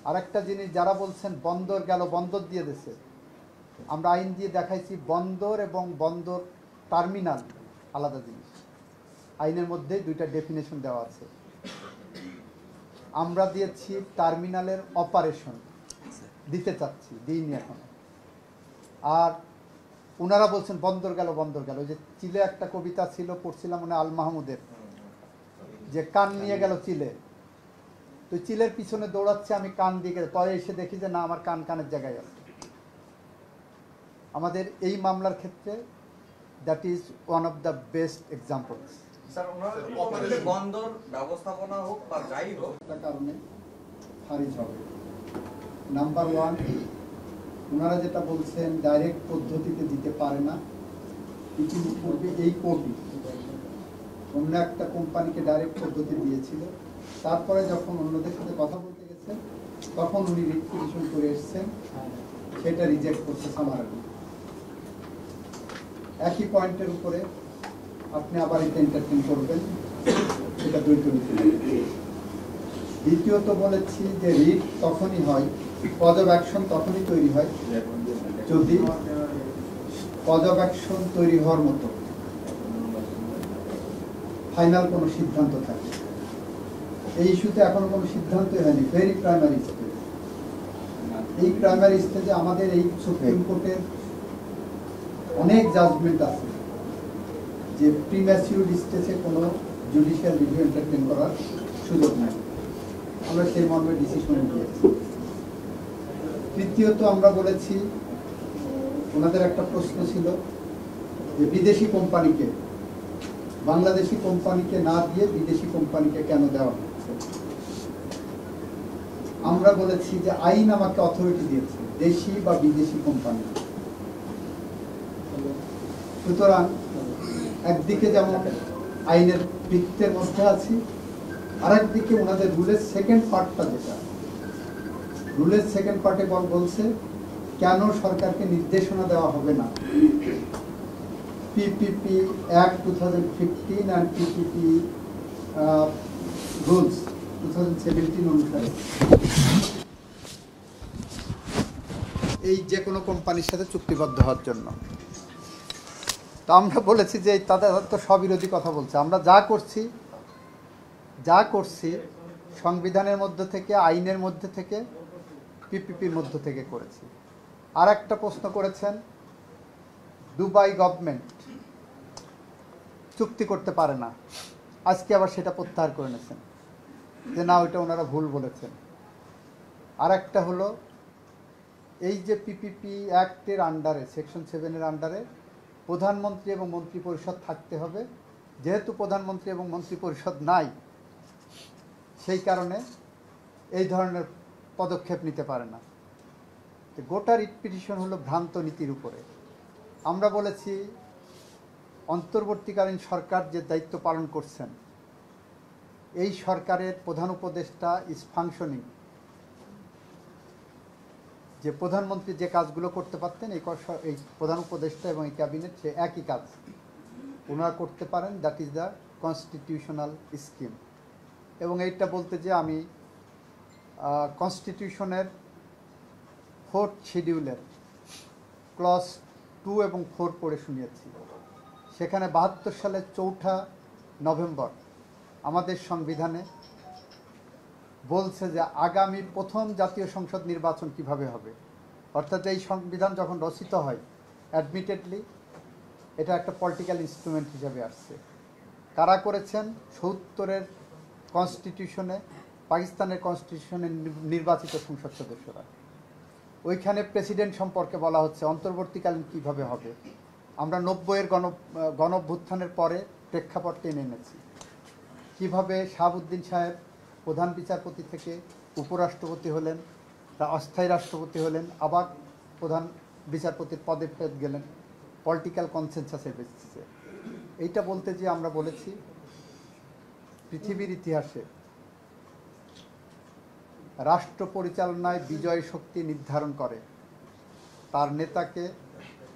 আরেকটা জিনিস যারা বলছেন বন্দর গেল, বন্দর দিয়ে দিছে, আমরা আইন দিয়ে দেখাইছি বন্দর এবং বন্দর টার্মিনাল আলাদা জিনিস। আইনের মধ্যে দুইটা ডেফিনেশন দেওয়া আছে। আমরা দিয়েছি টার্মিনালের অপারেশন দিতে চাচ্ছি, দিইনি এখন। আর ওনারা বলছেন বন্দর গেল, বন্দর গেল। যে চিলে একটা কবিতা ছিল, পড়ছিলাম মানে আল মাহমুদের, যে কান নিয়ে গেল চিলে। তো চিলের পিছনে দৌড়াচ্ছে, আমি কান দিয়ে গেলে পরে এসে দেখি যে না, আমার কান কানের জায়গায় আছে। আমাদের এই মামলার ক্ষেত্রে that is one of the best examples. বন্দর ব্যবস্থাপনা হোক বা যাই হোক, কারণে খারিজ হবে। নাম্বার ওয়ান, ওনারা যেটা বলছেন ডাইরেক্ট পদ্ধতিতে দিতে পারে না। ইতিপূর্বে এই কোর্টই অন্য একটা কোম্পানিকে ডাইরেক্ট পদ্ধতি দিয়েছিল, তারপরে যখন অন্যদের সাথে কথা বলতে গেছেন তখন উনি রিপিটিশন করে এসছেন, সেটা রিজেক্ট করছে সামারালি। একই পয়েন্টের উপরে আপনি আবার এটা এন্টারটেইন করবেন, সেটা দ্বৈত নীতি। দ্বিতীয়ত বলেছি যে রিট তখনই হয়, কজ অফ অ্যাকশন তখনই তৈরি হয় যদি কজ অফ অ্যাকশন তৈরি হওয়ার মতো ফাইনাল কোনো সিদ্ধান্ত থাকে। এই ইস্যুতে এখনো কোনো সিদ্ধান্তই হয়নি, ভেরি প্রাইমারি স্টেজ। এই প্রাইমারি স্টেজে আমাদের এই সুপ্রিম কোর্টের অনেক জাজমেন্ট আছে যে প্রিম্যাচিউর স্টেজে কোনো জুডিশিয়াল রিভিউ এন্টারটেইন করার সুযোগ নাই। আমরা সেই মর্মে ডিসিশন নিয়েছি। তৃতীয়ত আমরা বলেছি, ওনাদের একটা প্রশ্ন ছিল যে বিদেশি কোম্পানিকে, বাংলাদেশি কোম্পানিকে না দিয়ে বিদেশি কোম্পানিকে কেন দেওয়া হচ্ছে। আমরা বলেছি যে আইন আমাকে অথরিটি দিয়েছে, দেশি বা বিদেশি কোম্পানি। সুতরাং একদিকে যেমন আইনের বৃত্তের মধ্যে আছি, আর একদিকে ওনাদের রুলের সেকেন্ড পার্টটা, যেটা রুলের সেকেন্ড পার্টে বলছে কেন সরকারকে নির্দেশনা দেওয়া হবে না PPP act 2015 and PPP rules 2017 অনুসারে এই যে কোনো কোম্পানির সাথে চুক্তিবদ্ধ হওয়ার জন্য। তো আমরা বলেছি যে তাদের তো স্ববিরোধী কথা বলছে। আমরা যা করছি সংবিধানের মধ্যে থেকে, আইনের মধ্যে থেকে, পিপিপির মধ্যে থেকে করেছি। আর একটা প্রশ্ন করেছেন, দুবাই গভর্নমেন্ট চুক্তি করতে পারে না, আজকে আবার সেটা প্রত্যাহার করে নিয়েছেন যে না, ওইটা ওনারা ভুল বলেছেন। আর একটা হলো এই যে পিপিপি অ্যাক্টের আন্ডারে, সেকশন 7-এর আন্ডারে প্রধানমন্ত্রী এবং মন্ত্রী পরিষদ থাকতে হবে। যেহেতু প্রধানমন্ত্রী এবং মন্ত্রী পরিষদ নাই, সেই কারণে এই ধরনের পদক্ষেপ নিতে পারে না। গোটা রিট পিটিশন হলো ভ্রান্ত নীতির উপরে। আমরা বলেছি অন্তর্বর্তীকালীন সরকার যে দায়িত্ব পালন করছেন, এই সরকারের প্রধান উপদেষ্টা ইজ ফাংশনিং। যে প্রধানমন্ত্রী যে কাজগুলো করতে পারতেন, এই প্রধান উপদেষ্টা এবং এই ক্যাবিনেট সে একই কাজ ওনারা করতে পারেন। That is the constitutional scheme. এবং এইটা বলতে যে আমি কনস্টিটিউশনের 4th শিডিউলের ক্লজ 2 এবং 4 পড়ে শুনিয়েছি। সেখানে 72 সালের 4 নভেম্বর আমাদের সংবিধানে বলছে যে আগামী প্রথম জাতীয় সংসদ নির্বাচন কিভাবে হবে। অর্থাৎ এই সংবিধান যখন রচিত হয়, অ্যাডমিটেডলি এটা একটা পলিটিক্যাল ইনস্ট্রুমেন্ট হিসাবে আসছে। কারা করেছেন? 70-এর কনস্টিটিউশনে, পাকিস্তানের কনস্টিটিউশনে নির্বাচিত সংসদ সদস্যরা। ওইখানে প্রেসিডেন্ট সম্পর্কে বলা হচ্ছে অন্তর্বর্তীকালীন কিভাবে হবে। আমরা 90-এর গণঅভ্যুত্থানের পরে প্রেক্ষাপট টেনে এনেছি, কীভাবে শাহাবুদ্দিন সাহেব প্রধান বিচারপতি থেকে উপরাষ্ট্রপতি হলেন, তা অস্থায়ী রাষ্ট্রপতি হলেন, আবার প্রধান বিচারপতির পদে ফেরত গেলেন পলিটিক্যাল কনসেনসাসের বেসিসে। এইটা বলতে যে আমরা বলেছি পৃথিবীর ইতিহাসে রাষ্ট্র পরিচালনায় বিজয় শক্তি নির্ধারণ করে তার নেতাকে,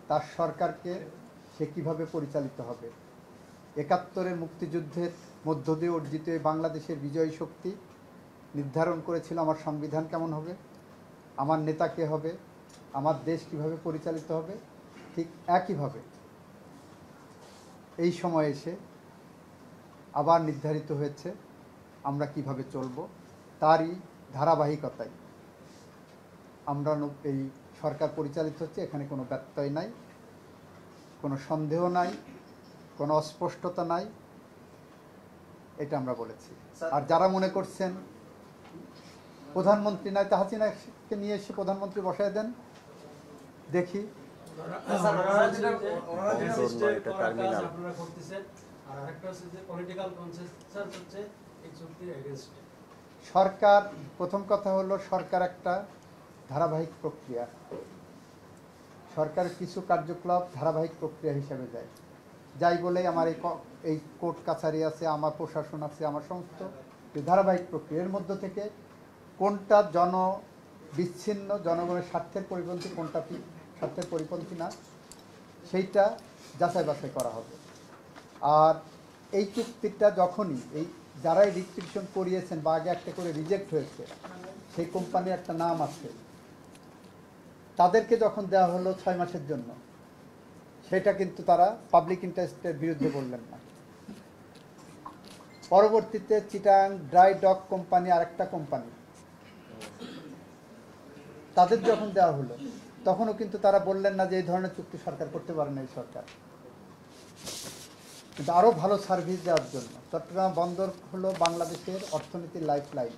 তার সরকারকে সে কীভাবে পরিচালিত হবে। 71-এর মুক্তিযুদ্ধের মধ্য দিয়ে অর্জিত বাংলাদেশের বিজয়ী শক্তি নির্ধারণ করেছিল আমার সংবিধান কেমন হবে, আমার নেতা কে হবে, আমার দেশ কিভাবে পরিচালিত হবে, ঠিক একইভাবে এই সময় এসে আবার নির্ধারিত হয়েছে আমরা কিভাবে চলব। তারই ধারাবাহিকতায় আমরা এই সরকার পরিচালিত হচ্ছে, এখানে কোনো ব্যত্যয় নাই, কোনো সন্দেহ নাই, কোনো অস্পষ্টতা নাই, এটা আমরা বলেছি। আর যারা মনে করছেন প্রধানমন্ত্রী নাই, তা হাসিনাকে নিয়ে এসে প্রধানমন্ত্রী বসায় দেন, দেখি। সরকার, প্রথম কথা হলো সরকার একটা ধারাবাহিক প্রক্রিয়া, সরকারের কিছু কার্যকলাপ ধারাবাহিক প্রক্রিয়া হিসেবে যায়, যাই বলে আমার এই কোর্ট কাছারি আছে, আমার প্রশাসন আছে, আমার সমস্ত ধারাবাহিক প্রক্রিয়ার মধ্য থেকে কোনটা বিচ্ছিন্ন জনগণের স্বার্থের পরিপন্থী, কোনটা স্বার্থের পরিপন্থী না, সেইটা যাচাই বাছাই করা হবে। আর এই চুক্তিটা যখনই যারাই রিস্ট্রিকশন করিয়েছেন বা আগে একটা করে রিজেক্ট হয়েছে, সেই কোম্পানির একটা নাম আছে, তাদেরকে যখন দেওয়া হলো 6 মাসের জন্য, সেটা কিন্তু তারা পাবলিক ইন্টারেস্টের বিরুদ্ধে বললেন না। পরবর্তীতে চিটাং ড্রাই ডক কোম্পানি, আরেকটা কোম্পানি, তাদের যখন দেওয়া হলো তখনও কিন্তু তারা বললেন না যে এই ধরনের চুক্তি সরকার করতে পারে না। এই সরকার কিন্তু আরও ভালো সার্ভিস দেওয়ার জন্য, চট্টগ্রাম বন্দর হলো বাংলাদেশের অর্থনীতির লাইফলাইন,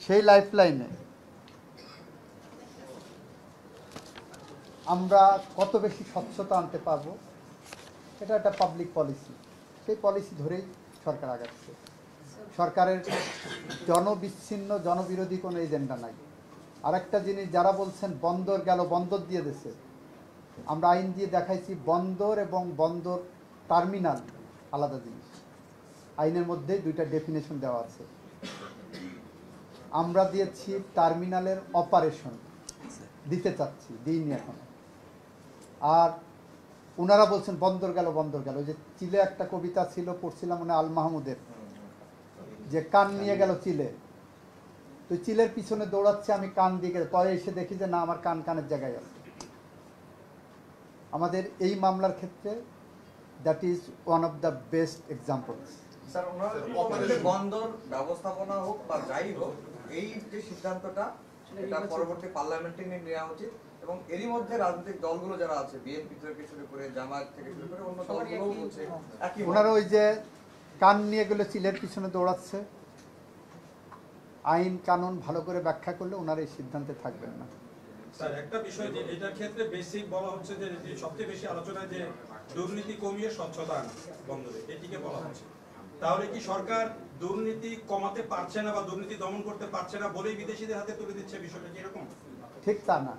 সেই লাইফলাইনে আমরা কত বেশি স্বচ্ছতা আনতে পারবো, এটা একটা পাবলিক পলিসি, সেই পলিসি ধরেই সরকার আগাচ্ছে। সরকারের জনবিচ্ছিন্ন জনবিরোধী কোনো এজেন্ডা নাই। আরেকটা জিনিস, যারা বলছেন বন্দর গেল, বন্দর দিয়ে দেশে, আমরা আইন দিয়ে দেখাইছি বন্দর এবং বন্দর টার্মিনাল আলাদা জিনিস, আইনের মধ্যে দুইটা ডেফিনেশন দেওয়া আছে। আমরা দিয়েছি টার্মিনালের অপারেশন দিতে চাচ্ছি, দিইনি এখন। আর ওনারা বলছেন বন্দর গেল, বন্দর গেল। যে চিলে একটা কবিতা ছিল, পড়ছিলাম মানে আল মাহমুদের, যে কান নিয়ে গেল চিলে, তো চিলের পিছনে দৌড়াচ্ছে, আমি কান দিয়ে গেলে, পরে এসে দেখি যে না, আমার কান কানের জায়গায় আছে। আমাদের এই মামলার ক্ষেত্রে that is one of the best examples. Sir, বন্দর ব্যবস্থাপনা হোক বা যাই হোক, এই যে সিদ্ধান্তটা, এটা পরবর্তী পার্লামেন্টে নেওয়া উচিত। এবং এরই মধ্যে রাজনৈতিক দলগুলো যারা আছে, বিএনপি থেকে শুরু করে, জামায়াত থেকে শুরু করে অন্য দলগুলোও বলছে একই। ওনারা ওই যে কান নিয়ে গেলে চিলের পিছনে দৌড়াচ্ছে, আইন কানুন ভালো করে ব্যাখ্যা করলে ওনারা এই সিদ্ধান্তে থাকবেন না। স্যার, একটা বিষয় যে এটার ক্ষেত্রে বেসিক বলা হচ্ছে যে সবচেয়ে বেশি আলোচনা যে দুর্নীতি কমিয়ে স্বচ্ছতা আনা বন্দরে, এটিকে বলা হচ্ছে। তাহলে কি সরকার দুর্নীতি কমাতে পারছে না বা দুর্নীতি দমন করতে পারছে না বলেই বিদেশিদের হাতে তুলে দিচ্ছে, বিষয়টা কি এরকম? ঠিক তা না,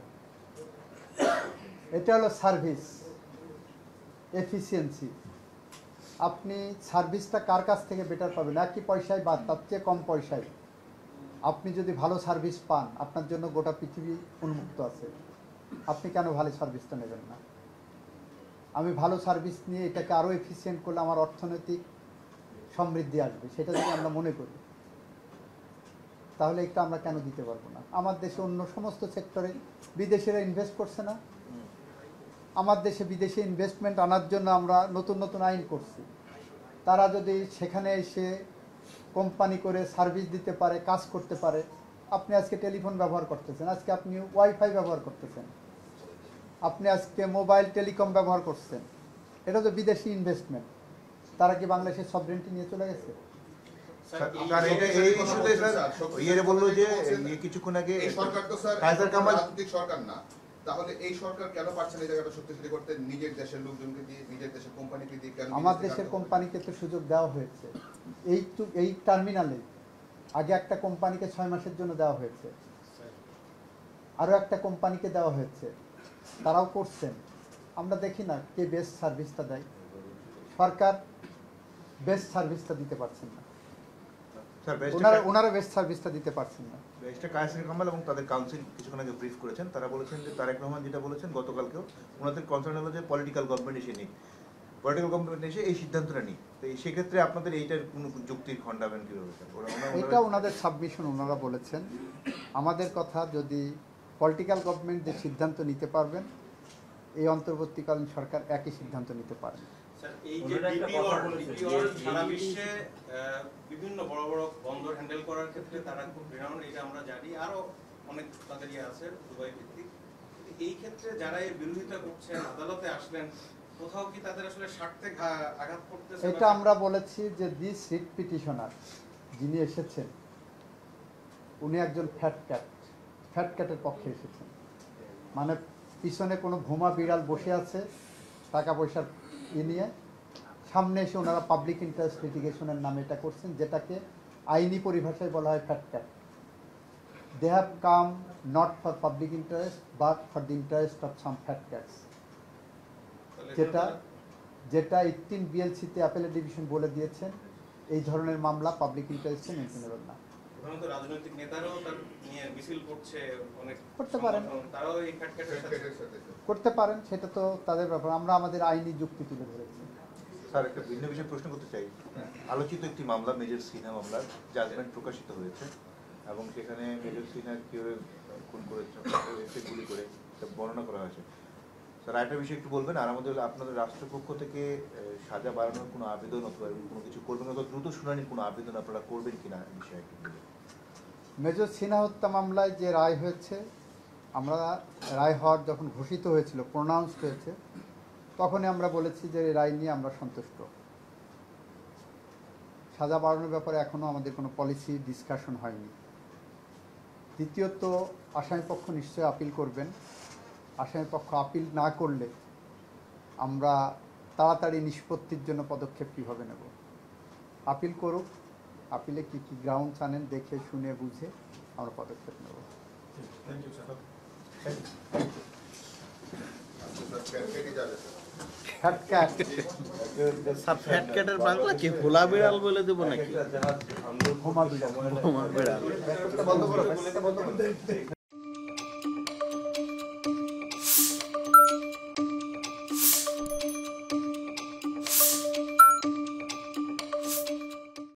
এটা হলো সার্ভিস এফিসিয়েন্সি। আপনি সার্ভিসটা কার কাছ থেকে বেটার পাবেন, একই পয়সায় বা তার চেয়ে কম পয়সায় আপনি যদি ভালো সার্ভিস পান, আপনার জন্য গোটা পৃথিবী উন্মুক্ত আছে, আপনি কেন ভালো সার্ভিসটা নেবেন না? আমি ভালো সার্ভিস নিয়ে এটাকে আরও এফিসিয়েন্ট করলে আমার অর্থনৈতিক সমৃদ্ধি আসবে, সেটা যদি আমরা মনে করি, তাহলে এটা আমরা কেন দিতে পারবো না? আমার দেশে অন্য সমস্ত সেক্টরে বিদেশিরা ইনভেস্ট করছে না, আমার দেশে বিদেশি ইনভেস্টমেন্ট আনার জন্য আমরা নতুন নতুন আইন করছি। তারা যদি সেখানে এসে কোম্পানি করে সার্ভিস দিতে পারে, কাজ করতে পারে। আপনি আজকে টেলিফোন ব্যবহার করতেছেন, আজকে আপনি ওয়াইফাই ব্যবহার করতেছেন, আপনি আজকে মোবাইল টেলিকম ব্যবহার করছেন, এটা তো বিদেশি ইনভেস্টমেন্ট। তারা কি বাংলাদেশের সভরেন্টি নিয়ে চলে গেছে? কিছুক্ষণ আগে সরকার তো স্যার রাজনৈতিক সরকার না, তাহলে এই সরকার কেন পারছে না এই জায়গাটা শক্তিশালী করতে? নিজের দেশের লোকজনকে দিয়ে, নিজের দেশের কোম্পানিকে দিয়ে কেন? আমার দেশের কোম্পানিকে তো সুযোগ দেওয়া হয়েছে। এই টার্মিনালে আগে একটা কোম্পানিকে 6 মাসের জন্য দেওয়া হয়েছে, আরও একটা কোম্পানিকে দেওয়া হয়েছে, তারাও করছেন। আমরা দেখি না কে বেস্ট সার্ভিসটা দেয়। সরকার বেস্ট সার্ভিসটা দিতে পারছেন না, ওনারা বেস্ট সার্ভিসটা দিতে পারছেন না। ব্যারিস্টার কায়েসার কামাল এবং তাদের কাউন্সিল কিছুক্ষণ আগে ব্রিফ করেছেন, তারা বলেছেন যে তারেক রহমান যেটা বলেছেন গতকালকেও, ওনাদের কনসার্ন হলো যে পলিটিক্যাল গভর্নমেন্ট এসে নিক। পলিটিক্যাল কমিটমেন্ট এসে এই সিদ্ধান্তটা নিই, তো সেক্ষেত্রে আপনাদের এইটার কোনো যুক্তির খণ্ডাবেন কীভাবে স্যার? এটা ওনাদের সাবমিশন, ওনারা বলেছেন। আমাদের কথা, যদি পলিটিক্যাল গভর্নমেন্ট যে সিদ্ধান্ত নিতে পারবেন, এই অন্তর্বর্তীকালীন সরকার একই সিদ্ধান্ত নিতে পারেন। স্যার, এই যে ডিপিওর সারা বিশ্বে বিভিন্ন বড় বড় বন্দর হ্যান্ডেল করার ক্ষেত্রে তারা খুব রেনাউন্ড, এটা আমরা জানি। আরো অনেক তাদের আছে দুবাই ভিত্তিক। এই ক্ষেত্রে যারা এর বিরোধিতা করছেন, আদালতে আসলেন, কোথাও কি তাদের আসলে স্বার্থে আঘাত করতেছে? এটা আমরা বলেছি যে দিস রিট পিটিশনার যিনি এসেছেন, উনি একজন ফ্যাট ক্যাটের পক্ষে এসেছেন। মানে পিছনে কোনো ভোমা বিড়াল বসে আছে টাকা পয়সার নিয়ে, সামনে এসে ওনারা পাবলিক ইন্টারেস্ট লিটিগেশনের নামে এটা করছেন, যেটাকে আইনি পরিভাষায় বলা হয় fat cat. They have come not for public interest but for the interest of some fat cats, যেটা 18 বিএলসিতে অ্যাপেলেট ডিভিশন বলে দিয়েছেন এই ধরনের মামলা পাবলিক ইন্টারেস্টে মেনটেনেবল না। প্রধানত রাজনৈতিক নেতারাও তার নিয়ে মিছিল করছে, অনেক করতে পারেন, তারাও এই ফ্যাটক্যাটের সাথে করতে পারেন, সেটা তো তাদের ব্যাপার। আমরা আমাদের আইনি যুক্তি তুলে ধরেছি। স্যার, একটা ভিন্ন বিষয়ে প্রশ্ন করতে চাই। আলোচিত একটি মামলা, মেজর সিনহা মামলার জাজমেন্ট প্রকাশিত হয়েছে এবং সেখানে মেজর সিনহা কীভাবে খুন করেছে, গুলি করে বর্ণনা করা হয়েছে। স্যার, আরেকটা বিষয় একটু বলবেন। আর আমাদের আপনাদের রাষ্ট্রপক্ষ থেকে সাজা বাড়ানোর কোনো আবেদন অথবা কোনো কিছু করবেন, অথবা দ্রুত শুনানির কোনো আবেদন আপনারা করবেন কিনা এই বিষয়ে একটু বলবেন। মেজর সিনহা হত্যা মামলায় যে রায় হয়েছে, আমরা রায় হওয়ার যখন ঘোষিত হয়েছিল, প্রোনাউন্সড হয়েছে, তখনই আমরা বলেছি যে এই রায় নিয়ে আমরা সন্তুষ্ট। সাজা বাড়ানোর ব্যাপারে এখনও আমাদের কোনো পলিসি ডিসকাশন হয়নি। দ্বিতীয়ত, আসামিপক্ষ নিশ্চয়ই আপিল করবেন। আসামিপক্ষ আপিল না করলে আমরা তাড়াতাড়ি নিষ্পত্তির জন্য পদক্ষেপ কীভাবে নেব? আপিল করুক, আপিলে কী কী গ্রাউন্ডস আনেন দেখে শুনে বুঝে আমরা পদক্ষেপ নেব। Thank you sir. Fat cat, sir, fat ক্যাটের বাংলা কি হোলা বিড়াল বলে দেবো নাকি? ভোমা বিড়াল। হোমা বিড়াল।